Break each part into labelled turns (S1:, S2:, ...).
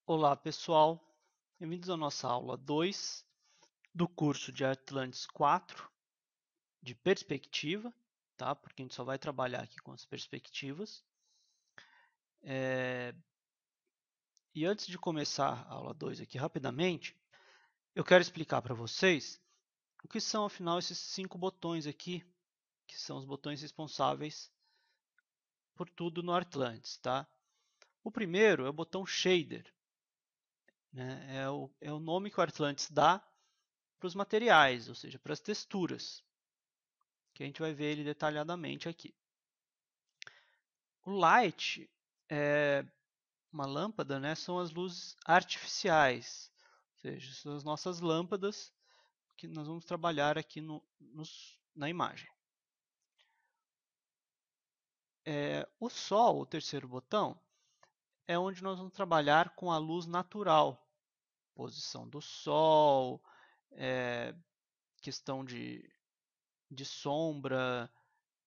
S1: Olá, pessoal. Bem-vindos à nossa aula 2 do curso de Atlantis 4 de perspectiva, tá? Porque a gente só vai trabalhar aqui com as perspectivas. E antes de começar a aula 2 aqui rapidamente, eu quero explicar para vocês o que são, afinal, esses 5 botões aqui, que são os botões responsáveis por tudo no Atlantis, tá? O primeiro é o botão Shader, né? É o nome que o Atlantis dá para os materiais, ou seja, para as texturas, que a gente vai ver ele detalhadamente aqui. O light é uma lâmpada, né? São as luzes artificiais, ou seja, são as nossas lâmpadas que nós vamos trabalhar aqui na imagem. O sol, o terceiro botão, é onde nós vamos trabalhar com a luz natural, posição do sol, questão de sombra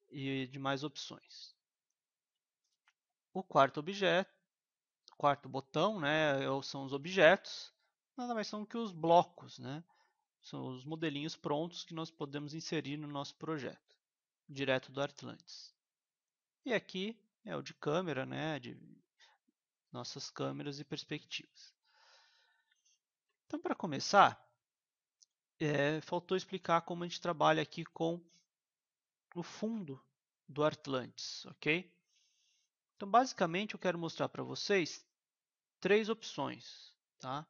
S1: e demais opções. O quarto botão, né, são os objetos, nada mais são que os blocos, né? São os modelinhos prontos que nós podemos inserir no nosso projeto, direto do Atlantis. E aqui é o de câmera, né, de nossas câmeras e perspectivas. Então, para começar, faltou explicar como a gente trabalha aqui com o fundo do Atlantis, ok? Então, basicamente, eu quero mostrar para vocês 3 opções, tá?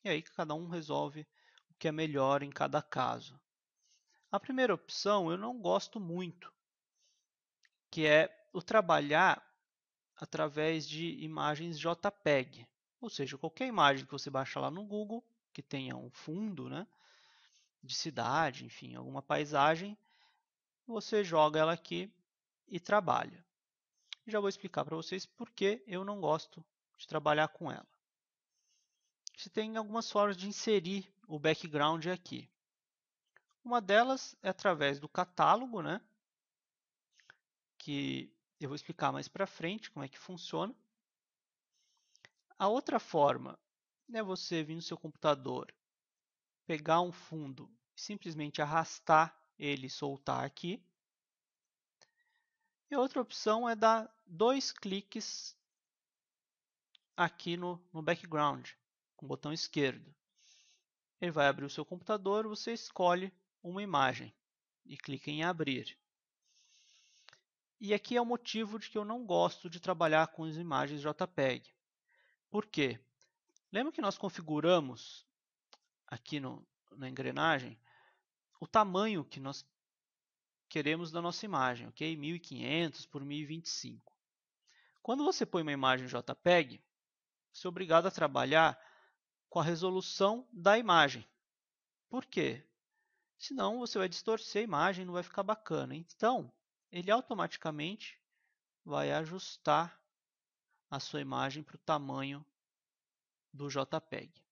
S1: E aí cada um resolve o que é melhor em cada caso. A primeira opção eu não gosto muito, que é o trabalhar através de imagens JPEG, ou seja, qualquer imagem que você baixar lá no Google, que tenha um fundo, né, de cidade, enfim, alguma paisagem, você joga ela aqui e trabalha. Já vou explicar para vocês por que eu não gosto de trabalhar com ela. Você tem algumas formas de inserir o background aqui. Uma delas é através do catálogo, né, que eu vou explicar mais para frente como é que funciona. A outra forma é você vir no seu computador, pegar um fundo e simplesmente arrastar ele e soltar aqui. E a outra opção é dar 2 cliques aqui no background, com o botão esquerdo. Ele vai abrir o seu computador, você escolhe uma imagem e clica em abrir. E aqui é o motivo de que eu não gosto de trabalhar com as imagens JPEG. Por quê? Lembra que nós configuramos aqui na engrenagem o tamanho que nós queremos da nossa imagem, ok? 1500 por 1025. Quando você põe uma imagem JPEG, você é obrigado a trabalhar com a resolução da imagem. Por quê? Senão você vai distorcer a imagem, não vai ficar bacana. Então, ele automaticamente vai ajustar a sua imagem para o tamanho do JPEG.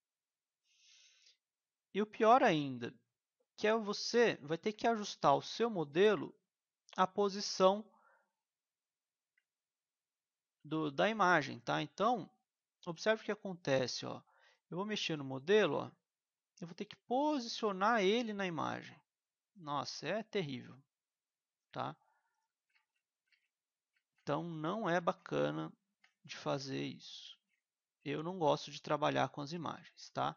S1: E o pior ainda, que é você vai ter que ajustar o seu modelo à posição da imagem, tá? Então, observe o que acontece, ó. Eu vou mexer no modelo, ó, eu vou ter que posicionar ele na imagem. Nossa, é terrível, tá? Então, não é bacana de fazer isso. Eu não gosto de trabalhar com as imagens, tá?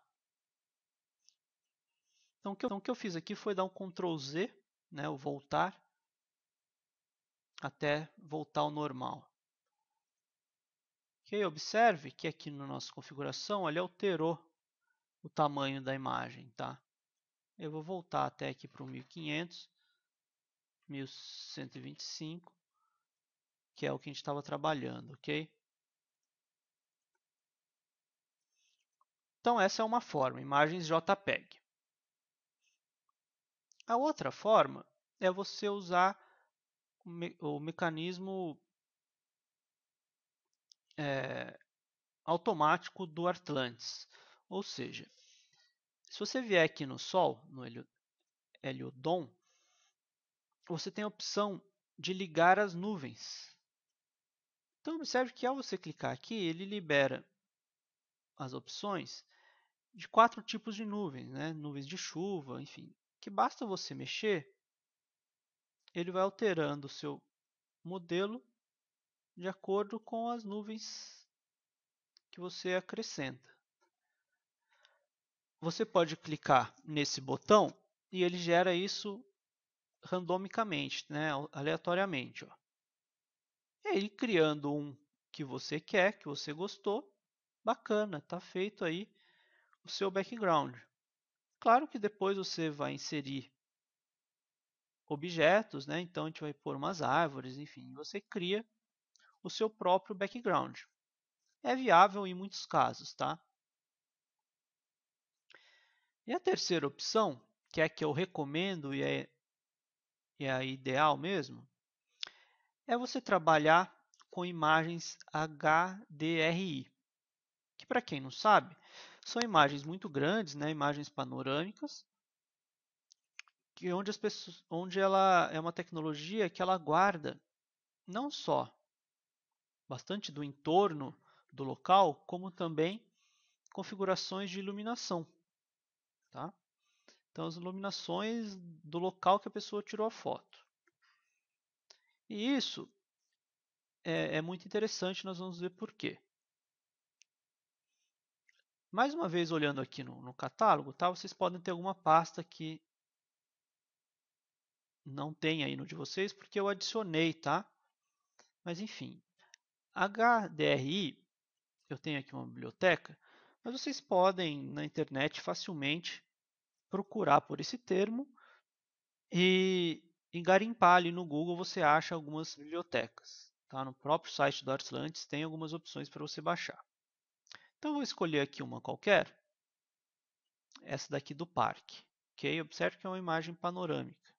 S1: Então, o que eu fiz aqui foi dar um Ctrl Z, né, o voltar, até voltar ao normal. Ok, observe que aqui na nossa configuração ele alterou o tamanho da imagem, tá? Eu vou voltar até aqui para o 1500, 1125, que é o que a gente estava trabalhando, ok? Então essa é uma forma, imagens JPEG. A outra forma é você usar o mecanismo automático do Atlantis. Ou seja, se você vier aqui no Sol, no Heliodon, você tem a opção de ligar as nuvens. Então observe que ao você clicar aqui, ele libera as opções de 4 tipos de nuvens, né? Nuvens de chuva, enfim, que basta você mexer, ele vai alterando o seu modelo de acordo com as nuvens que você acrescenta. Você pode clicar nesse botão e ele gera isso randomicamente, né? Aleatoriamente. Ó. E aí, criando um que você quer, que você gostou, bacana, está feito aí o seu background. Claro que depois você vai inserir objetos, né? Então a gente vai pôr umas árvores, enfim, você cria o seu próprio background. É viável em muitos casos, tá? E a terceira opção, que é a que eu recomendo e é a ideal mesmo, é você trabalhar com imagens HDRI, que para quem não sabe, são imagens muito grandes, né? Imagens panorâmicas, que onde ela é uma tecnologia que ela guarda não só bastante do entorno do local, como também configurações de iluminação. Tá? Então, as iluminações do local que a pessoa tirou a foto. E isso é muito interessante, nós vamos ver por quê. Mais uma vez, olhando aqui no catálogo, tá? Vocês podem ter alguma pasta que não tem aí no de vocês, porque eu adicionei, tá? Mas enfim, HDRI, eu tenho aqui uma biblioteca, mas vocês podem na internet facilmente procurar por esse termo e garimpar ali no Google você acha algumas bibliotecas. Tá? No próprio site do Artlantis tem algumas opções para você baixar. Então eu vou escolher aqui uma qualquer, essa daqui do parque. Okay? Observe que é uma imagem panorâmica.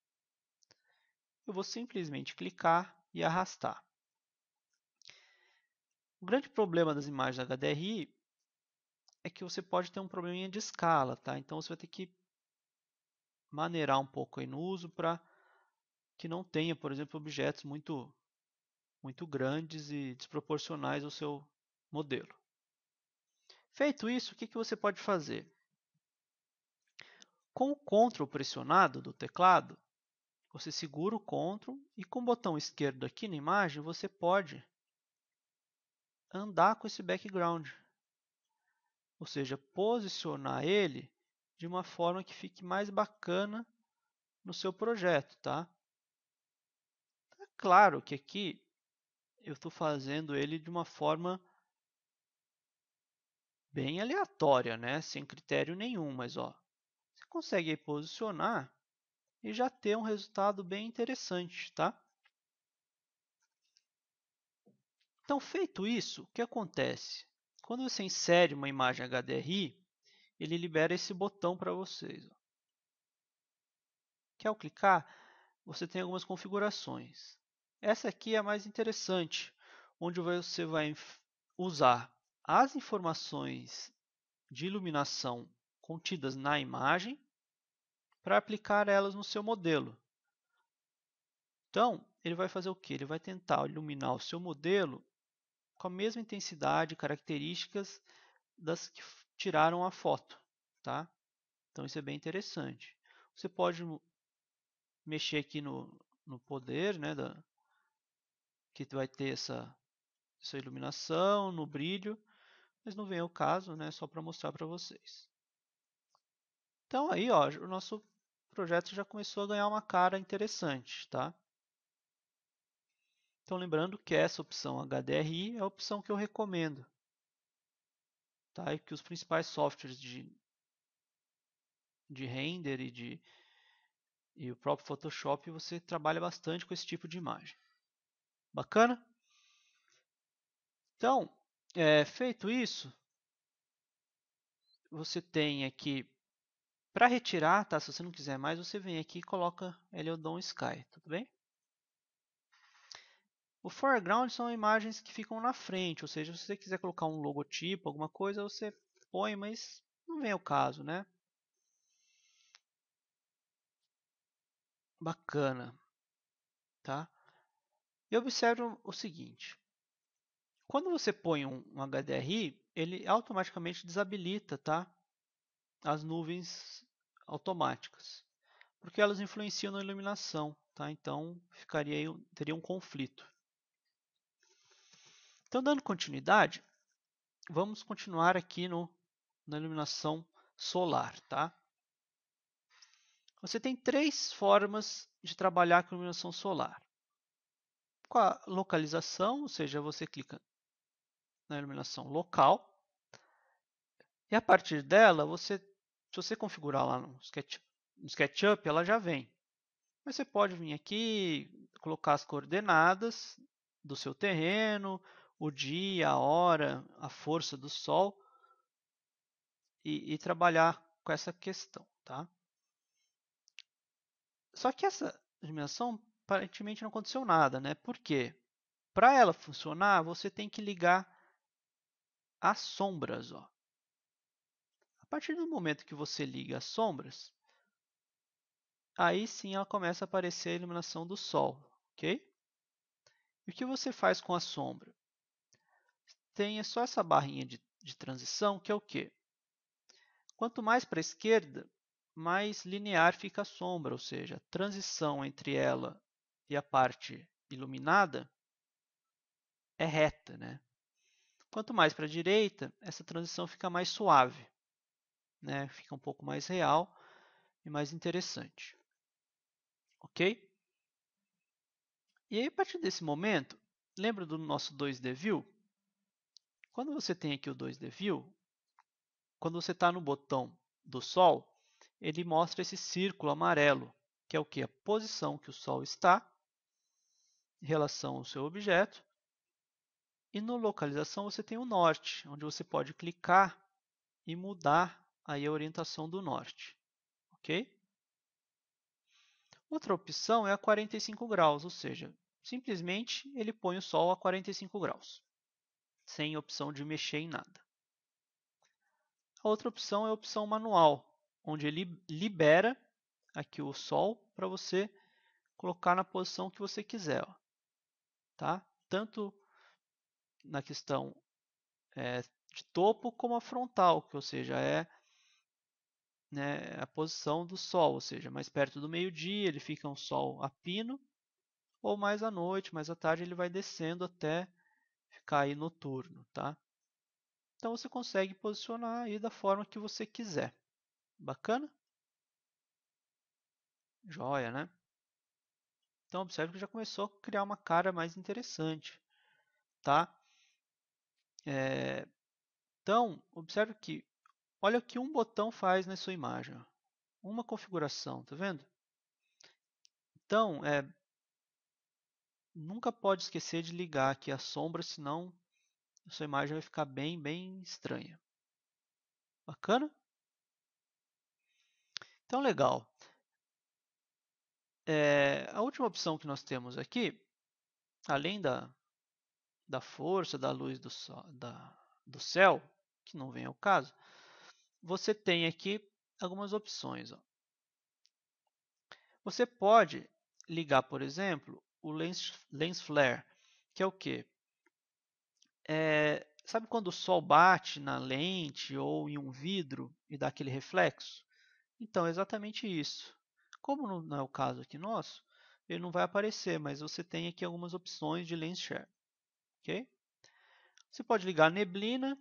S1: Eu vou simplesmente clicar e arrastar. O grande problema das imagens HDRI é que você pode ter um probleminha de escala, tá? Então você vai ter que maneirar um pouco aí no uso para que não tenha, por exemplo, objetos muito grandes e desproporcionais ao seu modelo. Feito isso, o que você pode fazer? Com o Ctrl pressionado do teclado, você segura o Ctrl e com o botão esquerdo aqui na imagem, você pode andar com esse background. Ou seja, posicionar ele de uma forma que fique mais bacana no seu projeto. Tá? É claro que aqui eu estou fazendo ele de uma forma bem aleatória, né? Sem critério nenhum, mas ó, você consegue posicionar e já ter um resultado bem interessante, tá? Então, feito isso, o que acontece? Quando você insere uma imagem HDRI, ele libera esse botão para vocês. Ó. Que ao clicar, você tem algumas configurações. Essa aqui é a mais interessante, onde você vai usar as informações de iluminação contidas na imagem para aplicar elas no seu modelo. Então, ele vai fazer o quê? Ele vai tentar iluminar o seu modelo com a mesma intensidade e características das que tiraram a foto. Tá? Então, isso é bem interessante. Você pode mexer aqui no poder, né, que vai ter essa iluminação, no brilho, mas não vem ao caso, né, só para mostrar para vocês. Então, aí, ó, o nosso projeto já começou a ganhar uma cara interessante. Tá? Então, lembrando que essa opção HDRI é a opção que eu recomendo. Tá? E que os principais softwares de render e o próprio Photoshop você trabalha bastante com esse tipo de imagem. Bacana? Então, feito isso, você tem aqui, para retirar, tá? Se você não quiser mais, você vem aqui e coloca Heliodon Sky, tudo bem? O foreground são imagens que ficam na frente, ou seja, se você quiser colocar um logotipo, alguma coisa, você põe, mas não vem ao caso, né? Bacana, tá? E observe o seguinte, quando você põe um HDRI, ele automaticamente desabilita, tá? As nuvens automáticas, porque elas influenciam na iluminação, tá? Então teria um conflito. Então, dando continuidade, vamos continuar aqui na iluminação solar, tá? Você tem 3 formas de trabalhar com iluminação solar. Com a localização, ou seja, você clica na iluminação local, e a partir dela, se você configurar lá no SketchUp, ela já vem. Mas você pode vir aqui, colocar as coordenadas do seu terreno, o dia, a hora, a força do sol e trabalhar com essa questão, tá? Só que essa iluminação aparentemente não aconteceu nada, né? Por quê? Para ela funcionar, você tem que ligar as sombras, ó. A partir do momento que você liga as sombras, aí sim ela começa a aparecer a iluminação do sol, ok? E o que você faz com a sombra? Tem só essa barrinha de transição, que é o quê? Quanto mais para a esquerda, mais linear fica a sombra, ou seja, a transição entre ela e a parte iluminada é reta, né? Quanto mais para a direita, essa transição fica mais suave, né? Fica um pouco mais real e mais interessante. Ok? E aí, a partir desse momento, lembra do nosso 2D View? Quando você tem aqui o 2D View, quando você está no botão do Sol, ele mostra esse círculo amarelo, que é o que? A posição que o Sol está em relação ao seu objeto. E no localização você tem o norte, onde você pode clicar e mudar aí a orientação do norte. Ok? Outra opção é a 45 graus, ou seja, simplesmente ele põe o Sol a 45 graus, sem opção de mexer em nada. A outra opção é a opção manual, onde ele libera aqui o Sol para você colocar na posição que você quiser, ó, tá? Tanto na questão de topo como a frontal, que ou seja, é, né, a posição do Sol, ou seja, mais perto do meio-dia ele fica um Sol a pino, ou mais à noite, mais à tarde ele vai descendo até ficar aí noturno, tá? Então você consegue posicionar aí da forma que você quiser. Bacana? Joia, né? Então observe que já começou a criar uma cara mais interessante, tá? Então observe que olha o que um botão faz na sua imagem, ó. Uma configuração, tá vendo? Então nunca pode esquecer de ligar aqui a sombra, senão a sua imagem vai ficar bem estranha. Bacana? Então legal. A última opção que nós temos aqui, além da força, da luz do céu, que não vem ao caso, você tem aqui algumas opções. Ó. Você pode ligar, por exemplo, o lens flare, que é o quê? Sabe quando o sol bate na lente ou em um vidro e dá aquele reflexo? Então, é exatamente isso. Como não é o caso aqui nosso, ele não vai aparecer, mas você tem aqui algumas opções de lens flare. Okay? Você pode ligar a neblina,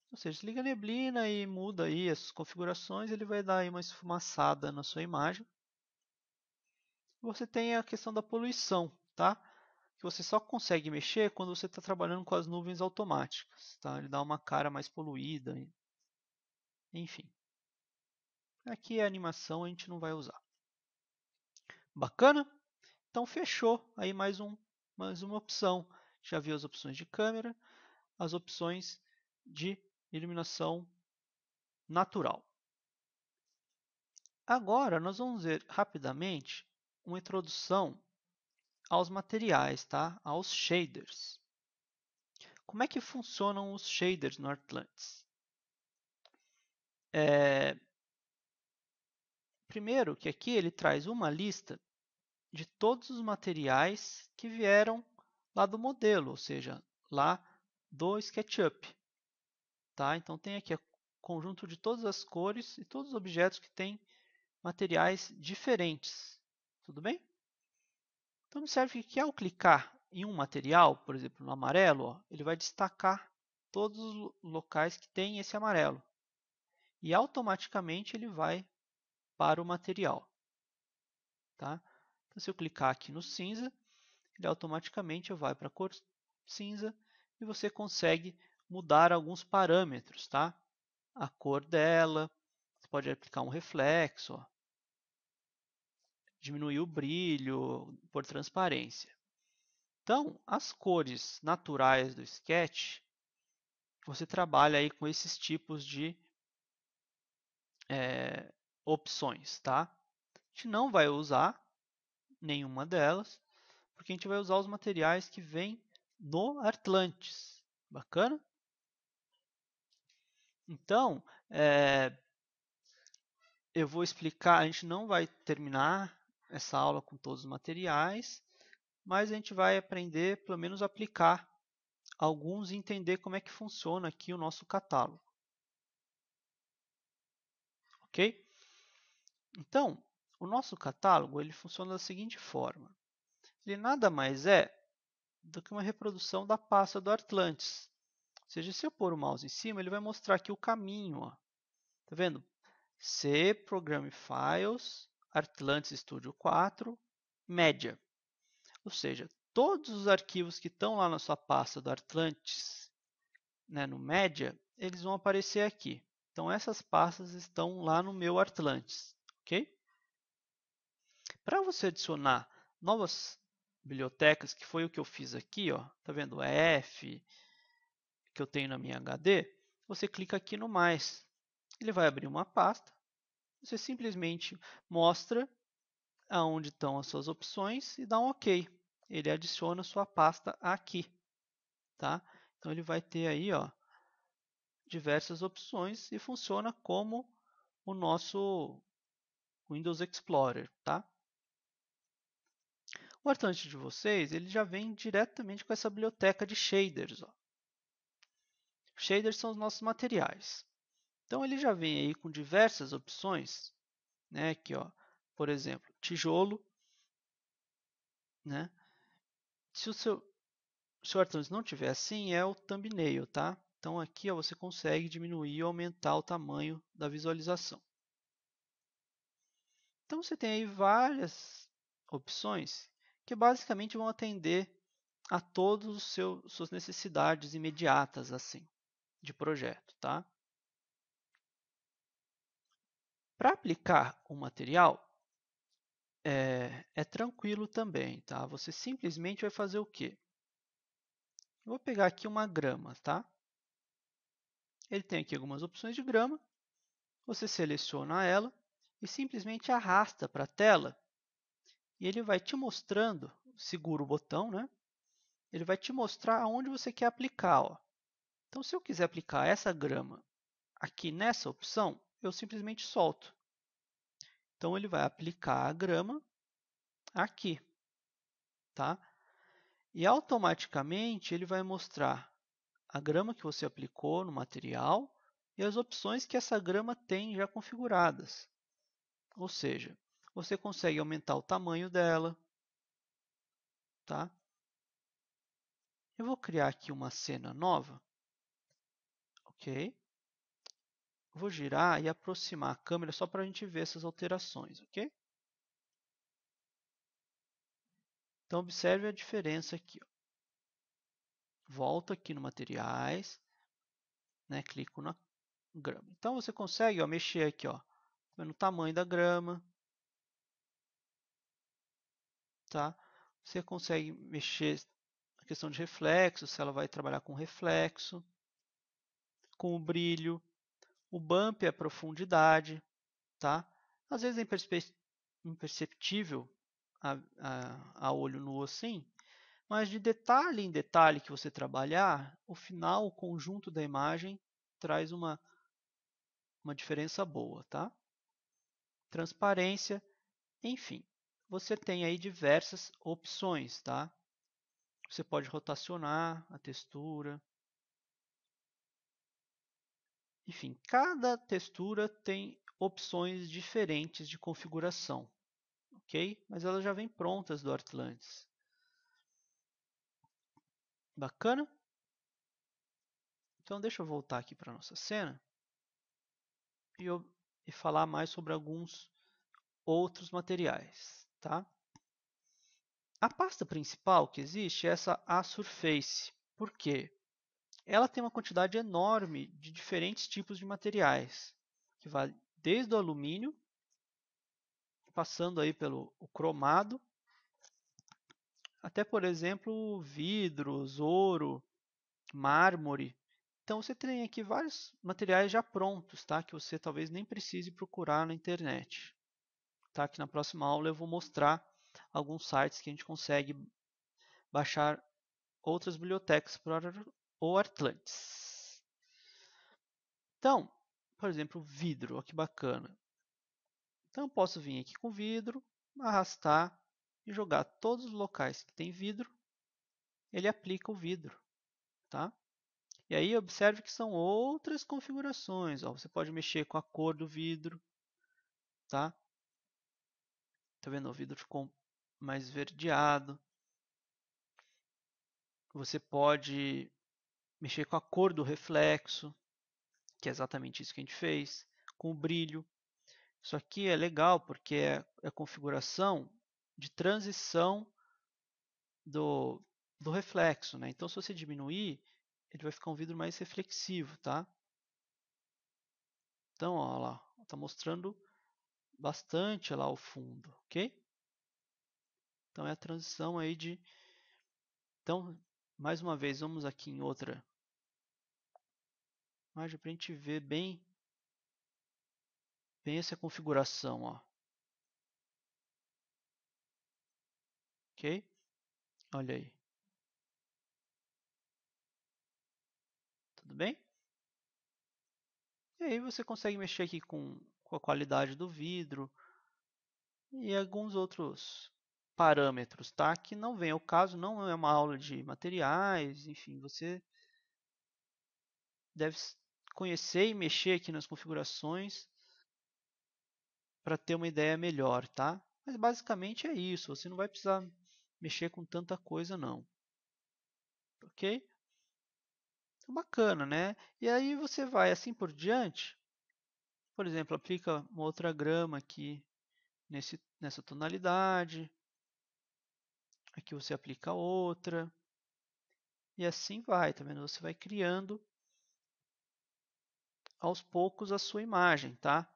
S1: ou seja, você liga a neblina e muda aí as configurações, ele vai dar aí uma esfumaçada na sua imagem. Você tem a questão da poluição, tá? Que você só consegue mexer quando você está trabalhando com as nuvens automáticas, tá? Ele dá uma cara mais poluída, enfim. Aqui a animação a gente não vai usar. Bacana? Então fechou aí mais uma opção. Já viu as opções de câmera, as opções de iluminação natural. Agora nós vamos ver rapidamente uma introdução aos materiais, tá? Aos shaders. Como é que funcionam os shaders no Artlantis? Primeiro que aqui ele traz uma lista de todos os materiais que vieram lá do modelo, ou seja, lá do SketchUp. tá? Então tem aqui o conjunto de todas as cores e todos os objetos que têm materiais diferentes, tudo bem? Então observe que ao clicar em um material, por exemplo, no amarelo, ó, ele vai destacar todos os locais que tem esse amarelo. E automaticamente ele vai para o material. Tá? Então, se eu clicar aqui no cinza, ele automaticamente vai para a cor cinza e você consegue mudar alguns parâmetros. Tá? A cor dela, você pode aplicar um reflexo, ó, diminuir o brilho, por transparência. Então, as cores naturais do Sketch, você trabalha aí com esses tipos de opções, tá? A gente não vai usar nenhuma delas, porque a gente vai usar os materiais que vêm no Artlantes. Bacana? Então, eu vou explicar, a gente não vai terminar essa aula com todos os materiais, mas a gente vai aprender, pelo menos, a aplicar alguns e entender como é que funciona aqui o nosso catálogo. Ok? Então, o nosso catálogo ele funciona da seguinte forma. Ele nada mais é do que uma reprodução da pasta do Artlantes. Ou seja, se eu pôr o mouse em cima, ele vai mostrar aqui o caminho. Ó. Tá vendo? C, Program Files, Artlantes Studio 4, Média. Ou seja, todos os arquivos que estão lá na sua pasta do Artlantes, né, no Média, eles vão aparecer aqui. Então, essas pastas estão lá no meu Artlantes. Ok? Para você adicionar novas bibliotecas, que foi o que eu fiz aqui, ó, tá vendo? F, que eu tenho na minha HD, você clica aqui no mais. Ele vai abrir uma pasta. Você simplesmente mostra aonde estão as suas opções e dá um OK. Ele adiciona a sua pasta aqui, tá? Então ele vai ter aí, ó, diversas opções e funciona como o nosso Windows Explorer, tá? O Artlantes de vocês, ele já vem diretamente com essa biblioteca de shaders, ó. Shaders são os nossos materiais. Então ele já vem aí com diversas opções, né? Aqui, ó, por exemplo, tijolo, né? Se o seu Artlantes não tiver assim, é o thumbnail, tá? Então aqui ó, você consegue diminuir ou aumentar o tamanho da visualização. Então você tem aí várias opções que basicamente vão atender a todas as suas necessidades imediatas assim de projeto, tá? Para aplicar o material é tranquilo também, tá? Você simplesmente vai fazer o quê? Eu vou pegar aqui uma grama, tá? Ele tem aqui algumas opções de grama. Você seleciona ela e simplesmente arrasta para a tela e ele vai te mostrando, segura o botão, né? Ele vai te mostrar aonde você quer aplicar. Ó. Então, se eu quiser aplicar essa grama aqui nessa opção, eu simplesmente solto. Então, ele vai aplicar a grama aqui, tá? E automaticamente ele vai mostrar a grama que você aplicou no material e as opções que essa grama tem já configuradas. Ou seja, você consegue aumentar o tamanho dela, tá? Eu vou criar aqui uma cena nova, ok? Vou girar e aproximar a câmera só para a gente ver essas alterações, ok? Então, observe a diferença aqui. Ó. Volto aqui no Materiais, né? Clico na grama. Então, você consegue ó, mexer aqui ó, no tamanho da grama, tá? Você consegue mexer na questão de reflexo, se ela vai trabalhar com reflexo, com o brilho, o bump é a profundidade, tá? Às vezes é imperceptível a olho nu assim, mas de detalhe em detalhe que você trabalhar, o final, o conjunto da imagem traz uma diferença boa, tá? Transparência, enfim, você tem aí diversas opções, tá? Você pode rotacionar a textura. Enfim, cada textura tem opções diferentes de configuração, ok? Mas elas já vêm prontas do Artlantis. Bacana? Então deixa eu voltar aqui para a nossa cena e falar mais sobre alguns outros materiais, tá? A pasta principal que existe é essa A-Surface. Por quê? Ela tem uma quantidade enorme de diferentes tipos de materiais, que vai desde o alumínio, passando aí pelo o cromado, até, por exemplo, vidros, ouro, mármore. Então você tem aqui vários materiais já prontos, tá? Que você talvez nem precise procurar na internet. Tá? Que na próxima aula eu vou mostrar alguns sites que a gente consegue baixar outras bibliotecas para o Artlantis. Então, por exemplo, vidro, olha que bacana. Então eu posso vir aqui com vidro, arrastar e jogar todos os locais que tem vidro, ele aplica o vidro, tá? E aí observe que são outras configurações, ó. Você pode mexer com a cor do vidro, tá? Tá vendo? O vidro ficou mais esverdeado. Você pode mexer com a cor do reflexo, que é exatamente isso que a gente fez, com o brilho. Isso aqui é legal porque é a configuração de transição do reflexo, né? Então, se você diminuir, ele vai ficar um vidro mais reflexivo, tá? Então, ó lá, está mostrando bastante lá o fundo, ok? Então, é a transição aí de... Então, mais uma vez, vamos aqui em outra imagem para a gente ver bem essa configuração, ó. Ok? Olha aí. Tudo bem? E aí você consegue mexer aqui com a qualidade do vidro e alguns outros parâmetros, tá? Que não vem ao caso, não é uma aula de materiais, enfim, você deve conhecer e mexer aqui nas configurações para ter uma ideia melhor, tá? Mas basicamente é isso, você não vai precisar mexer com tanta coisa não, ok? Então, bacana, né? E aí você vai assim por diante, por exemplo, aplica uma outra grama aqui nessa tonalidade, aqui você aplica outra, e assim vai, tá vendo? Você vai criando aos poucos a sua imagem, tá?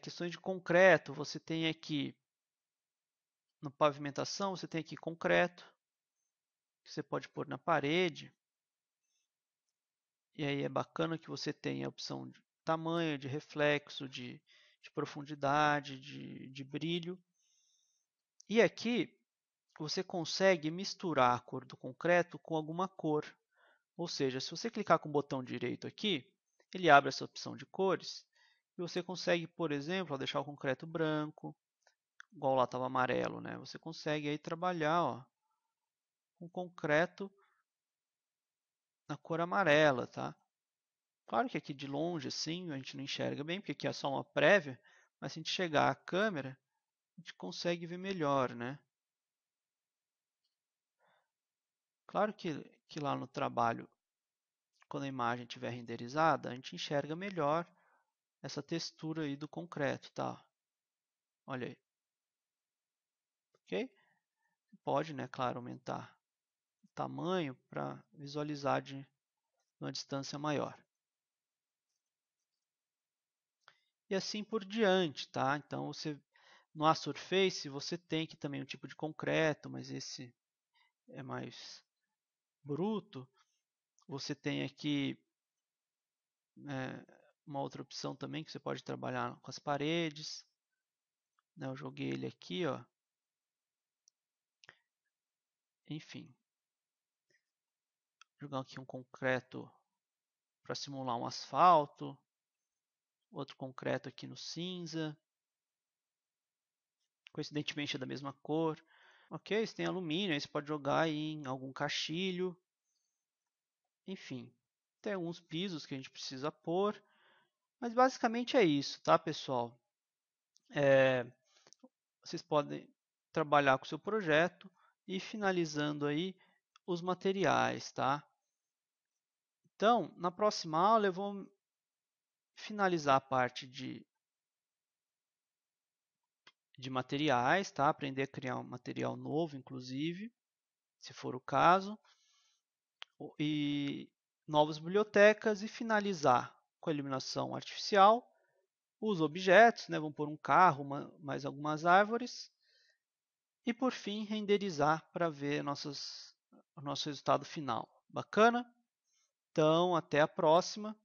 S1: Questões de concreto, você tem aqui no pavimentação, você tem aqui concreto, que você pode pôr na parede, e aí é bacana que você tenha a opção de tamanho, de reflexo, de profundidade, de brilho. E aqui você consegue misturar a cor do concreto com alguma cor. Ou seja, se você clicar com o botão direito aqui, ele abre essa opção de cores e você consegue, por exemplo, deixar o concreto branco, igual lá estava amarelo, né? Você consegue aí trabalhar, ó, com concreto na cor amarela, tá? Claro que aqui de longe, assim, a gente não enxerga bem, porque aqui é só uma prévia, mas se a gente chegar à câmera, a gente consegue ver melhor, né? Claro que lá no trabalho, quando a imagem estiver renderizada, a gente enxerga melhor essa textura aí do concreto, tá? Olha aí, ok? Pode, né, claro, aumentar o tamanho para visualizar de uma distância maior. E assim por diante, tá? Então, no A Surface você tem aqui também um tipo de concreto, mas esse é mais bruto. Você tem aqui uma outra opção também que você pode trabalhar com as paredes. Né? Eu joguei ele aqui, ó. Enfim, jogar aqui um concreto para simular um asfalto, outro concreto aqui no cinza, coincidentemente é da mesma cor. Ok, você tem alumínio, aí você pode jogar em algum caixilho, enfim. Tem alguns pisos que a gente precisa pôr, mas basicamente é isso, tá, pessoal? Vocês podem trabalhar com o seu projeto e finalizando aí os materiais, tá? Então, na próxima aula eu vou finalizar a parte de materiais, tá? Aprender a criar um material novo, inclusive, se for o caso, e novas bibliotecas e finalizar com a iluminação artificial, os objetos, né? Vamos pôr um carro, mais algumas árvores, e por fim renderizar para ver o nosso resultado final. Bacana? Então, até a próxima.